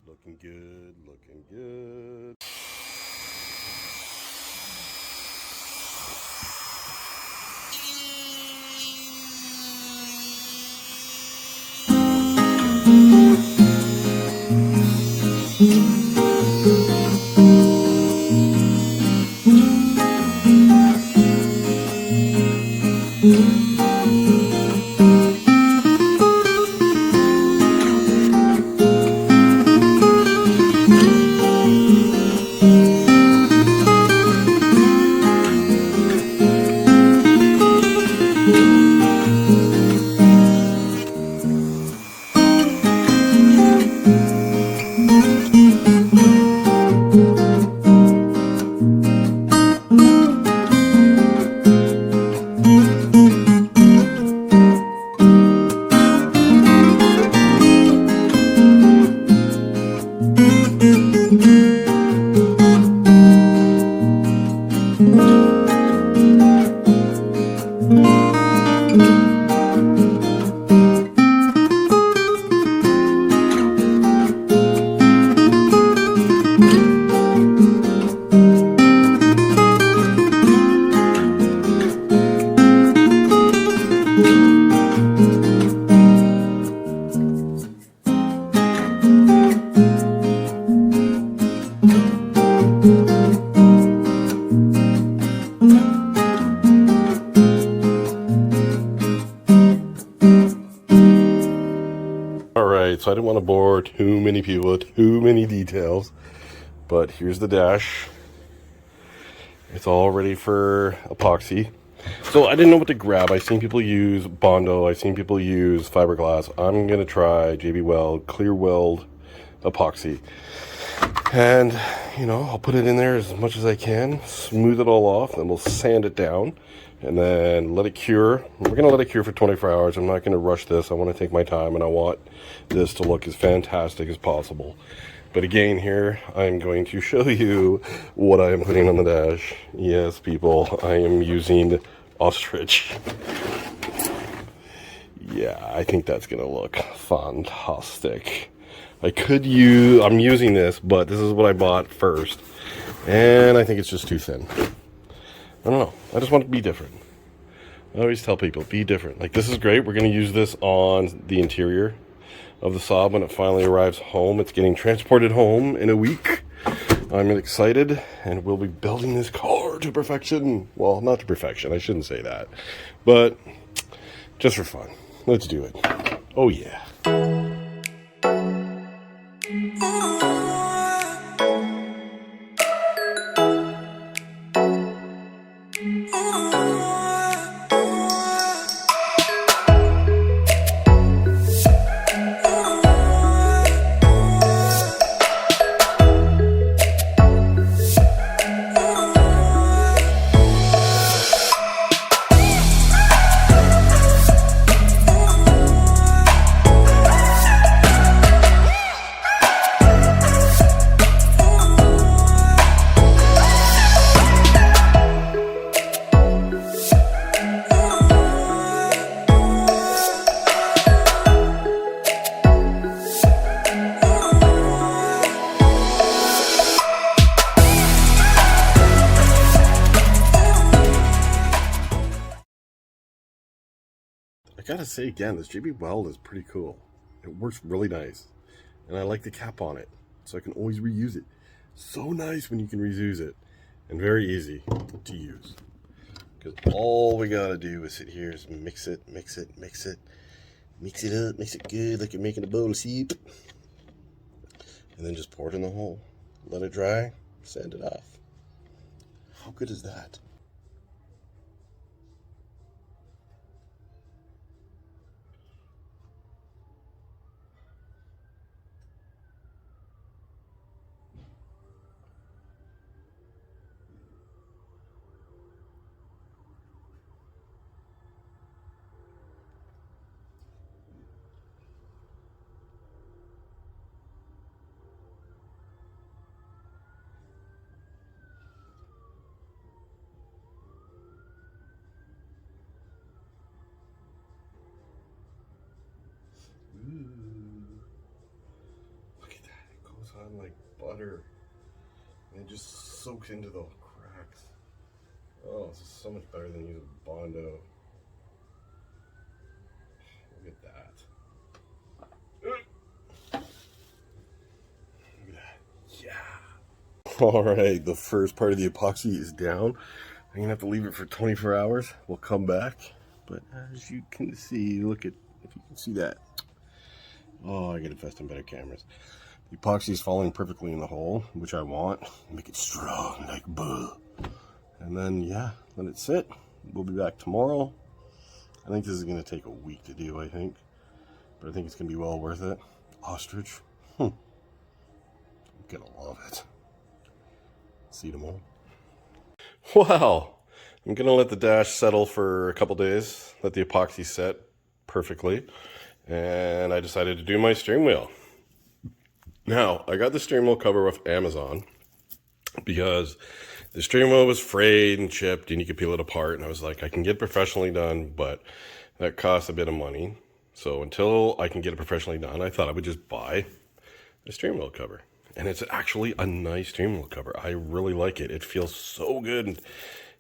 Looking good, looking good. Alright, so I didn't want to bore too many people with too many details, but here's the dash. It's all ready for epoxy. So I didn't know what to grab. I've seen people use Bondo, I've seen people use fiberglass. I'm going to try JB Weld Clear Weld epoxy. And, you know, I'll put it in there as much as I can, smooth it all off, then we'll sand it down, and then let it cure. We're going to let it cure for 24 hours. I'm not going to rush this. I want to take my time, and I want this to look as fantastic as possible. But again, here, I'm going to show you what I am putting on the dash. Yes, people, I am using ostrich. Yeah, I think that's going to look fantastic. I'm using this, but this is what I bought first. And I think it's just too thin. I don't know. I just want it to be different. I always tell people, be different. Like, this is great. We're going to use this on the interior of the Saab when it finally arrives home. It's getting transported home in a week. I'm excited, and we'll be building this car to perfection. Well, not to perfection. I shouldn't say that. But just for fun. Let's do it. Oh, yeah. I gotta say again, this JB Weld is pretty cool. It works really nice. And I like the cap on it, so I can always reuse it. So nice when you can reuse it. And very easy to use. Because all we gotta do is sit here is mix it, mix it, mix it. Mix it up, mix it good like you're making a bowl of soup. And then just pour it in the hole. Let it dry, sand it off. How good is that? on like butter. And it just soaks into the cracks. Oh, this is so much better than using Bondo. Look at that. Look at that. Yeah. Alright, the first part of the epoxy is down. I'm gonna have to leave it for 24 hours. We'll come back. But as you can see, look at, if you can see that. Oh, I gotta invest in better cameras. The epoxy is falling perfectly in the hole, which I want. Make it strong, like bull. And then, yeah, let it sit. We'll be back tomorrow. I think this is gonna take a week to do, I think. But I think it's gonna be well worth it. Ostrich. I'm gonna love it. See you tomorrow. Wow. I'm gonna let the dash settle for a couple days. Let the epoxy set perfectly. And I decided to do my steering wheel. Now, I got the steering wheel cover off Amazon because the steering wheel was frayed and chipped and you could peel it apart. And I was like, I can get it professionally done, but that costs a bit of money. So until I can get it professionally done, I thought I would just buy a steering wheel cover. And it's actually a nice steering wheel cover. I really like it. It feels so good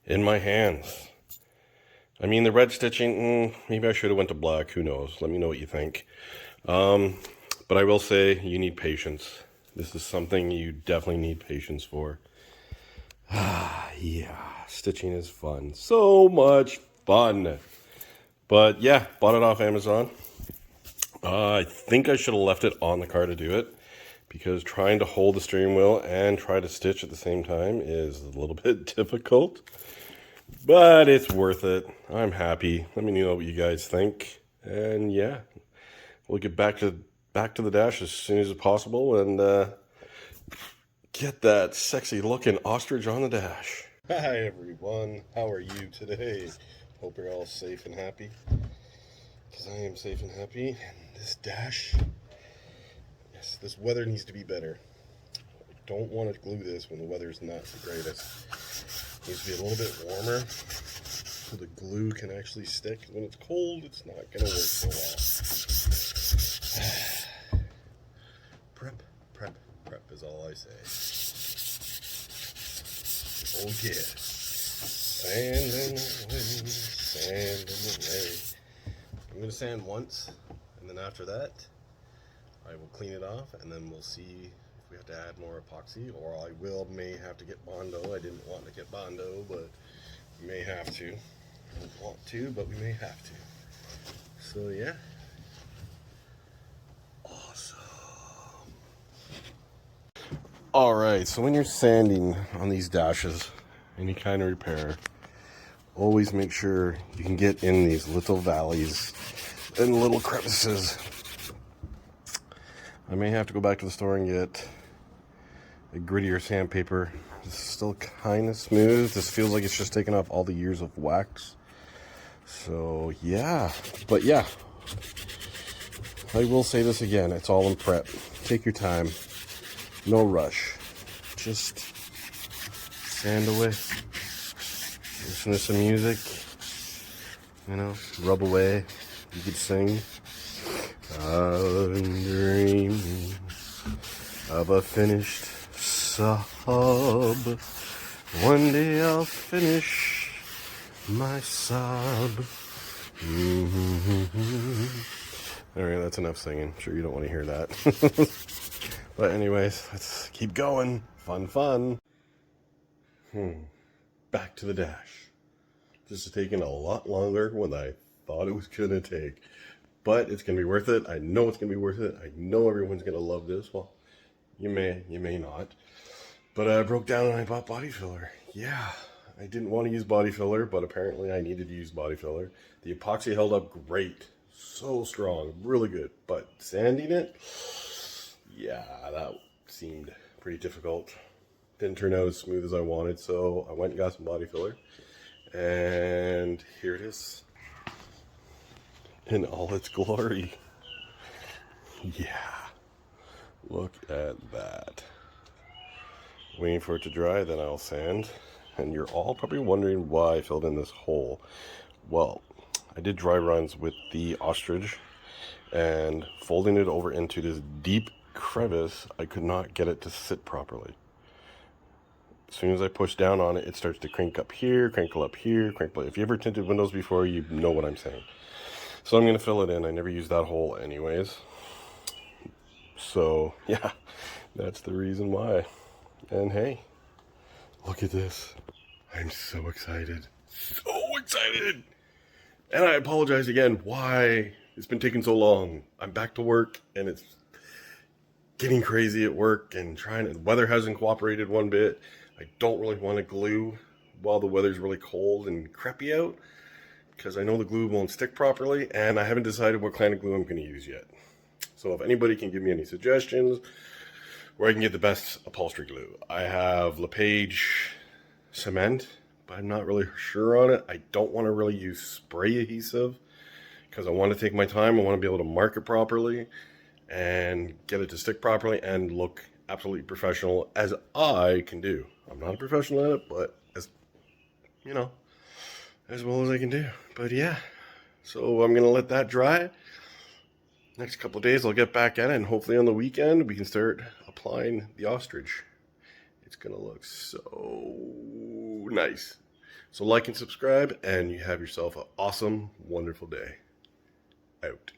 in my hands. I mean, the red stitching, maybe I should have went to black. Who knows? Let me know what you think. But I will say you need patience. This is something you definitely need patience for. Yeah, stitching is fun. So much fun. But yeah, bought it off Amazon. I think I should have left it on the car to do it, because trying to hold the steering wheel and try to stitch at the same time is a little bit difficult. But it's worth it. I'm happy. Let me know what you guys think. And yeah, we'll get back to the dash as soon as possible and get that sexy looking ostrich on the dash. Hi everyone, how are you today? Hope you're all safe and happy, because I am safe and happy. And this dash, yes, this weather needs to be better. I don't want to glue this when the weather's not the greatest. It needs to be a little bit warmer so the glue can actually stick. When it's cold, it's not going to work so well. Prep, prep, prep is all I say. Oh yeah. Sanding away, sanding away. I'm going to sand once, and then after that, I will clean it off, and then we'll see if we have to add more epoxy, or I may have to get Bondo. I didn't want to get Bondo, but we may have to. I don't want to, but we may have to. So yeah. Awesome. Alright, so when you're sanding on these dashes, any kind of repair, always make sure you can get in these little valleys and little crevices. I may have to go back to the store and get a grittier sandpaper. This is still kind of smooth. This feels like it's just taken off all the years of wax. So yeah, but yeah, I will say this again, it's all in prep. Take your time, no rush. Just sand away, listen to some music, you know, rub away. You could sing. I'm dreaming of a finished sub. One day I'll finish my sub. Alright, that's enough singing. I'm sure you don't want to hear that. But anyways, let's keep going. Fun, fun. Back to the dash. This is taking a lot longer than I thought it was going to take. But it's going to be worth it. I know it's going to be worth it. I know everyone's going to love this. Well, you may not. But I broke down and I bought body filler. Yeah, I didn't want to use body filler, but apparently I needed to use body filler. The epoxy held up great. So strong. Really good. But sanding it, yeah, that seemed pretty difficult. Didn't turn out as smooth as I wanted, so I went and got some body filler. And here it is. In all its glory. Yeah. Look at that. Waiting for it to dry, then I'll sand. And you're all probably wondering why I filled in this hole. Well, I did dry runs with the ostrich, and folding it over into this deep crevice, I could not get it to sit properly. As soon as I push down on it, it starts to crank up here, crinkle up here, crinkle. If you ever tinted windows before, you know what I'm saying. So I'm going to fill it in. I never use that hole anyways. So, yeah, that's the reason why. And hey, look at this. I'm so excited. So excited! And I apologize again why it's been taking so long. I'm back to work and it's getting crazy at work and the weather hasn't cooperated one bit. I don't really want to glue while the weather's really cold and crappy out because I know the glue won't stick properly and I haven't decided what kind of glue I'm going to use yet. So if anybody can give me any suggestions where I can get the best upholstery glue. I have LePage cement, but I'm not really sure on it. I don't want to really use spray adhesive because I want to take my time. I want to be able to mark it properly and get it to stick properly and look absolutely professional as I can do. I'm not a professional at it, but as you know, as well as I can do. But yeah, so I'm gonna let that dry. Next couple of days I'll get back at it, and hopefully on the weekend we can start applying the ostrich. It's gonna look so nice. So like and subscribe, and you have yourself an awesome, wonderful day. Out.